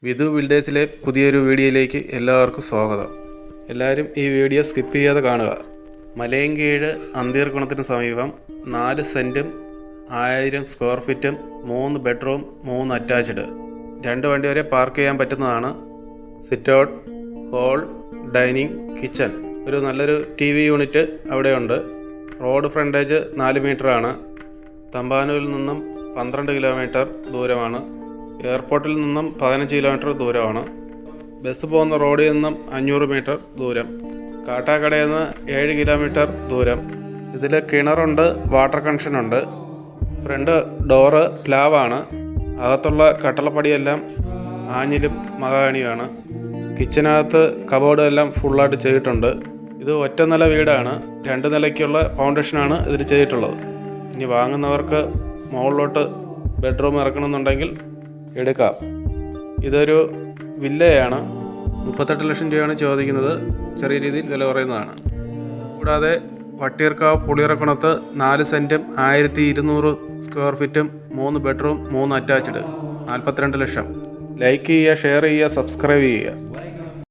വിധു ബിൽഡേഴ്സിലെ പുതിയൊരു വീഡിയോയിലേക്ക് എല്ലാവർക്കും സ്വാഗതം. എല്ലാവരും ഈ വീഡിയോ സ്കിപ്പ് ചെയ്യാതെ കാണുക. മലയൻകീഴ് അന്തീർകുണത്തിന് സമീപം 4 സെൻറ്റും 1000 സ്ക്വയർ ഫീറ്റും 3 ബെഡ്റൂം 3 അറ്റാച്ച്ഡ് 2 വണ്ടി വരെ പാർക്ക് ചെയ്യാൻ പറ്റുന്നതാണ്. Sit out, hall, dining, kitchen, ഒരു നല്ലൊരു TV യൂണിറ്റ് അവിടെയുണ്ട്. റോഡ് ഫ്രണ്ടേജ് 4 മീറ്ററാണ്. തമ്പാനൂരിൽ നിന്നും 12 കിലോമീറ്റർ ദൂരമാണ്. എയർപോർട്ടിൽ നിന്നും 15 കിലോമീറ്റർ ദൂരമാണ്. ബസ് പോകുന്ന റോഡിൽ നിന്നും 500 മീറ്റർ ദൂരം. കാട്ടാക്കടയിൽ നിന്ന് 7 കിലോമീറ്റർ ദൂരം. ഇതിൽ കിണറുണ്ട്, വാട്ടർ കണക്ഷനുണ്ട്. ഫ്രണ്ട് ഡോറ് പ്ലാവാണ്. അകത്തുള്ള കട്ടളപ്പടിയെല്ലാം ആഞ്ഞിലും മഹാഗണിയുമാണ്. കിച്ചനകത്ത് കബോർഡ് എല്ലാം ഫുള്ളായിട്ട് ചെയ്തിട്ടുണ്ട്. ഇത് ഒറ്റ നില വീടാണ്. 2 നിലയ്ക്കുള്ള ഫൗണ്ടേഷനാണ് ഇതിൽ ചെയ്തിട്ടുള്ളത്. ഇനി വാങ്ങുന്നവർക്ക് മുകളിലോട്ട് ബെഡ്റൂം ഇറക്കണമെന്നുണ്ടെങ്കിൽ എടുക്കാം. ഇതൊരു വില്ലയാണ്. 38 ലക്ഷം രൂപയാണ് ചോദിക്കുന്നത്. ചെറിയ രീതിയിൽ വില കുറയുന്നതാണ്. കൂടാതെ വട്ടിയൂർക്കാവ് പുളിയറക്കുണത്ത് 4 സെൻറ്റും 1200 സ്ക്വയർ ഫീറ്റും 3 ബെഡ്റൂം 3 അറ്റാച്ച്ഡ് 42 ലക്ഷം. ലൈക്ക് ചെയ്യുക, ഷെയർ ചെയ്യുക, സബ്സ്ക്രൈബ് ചെയ്യുക.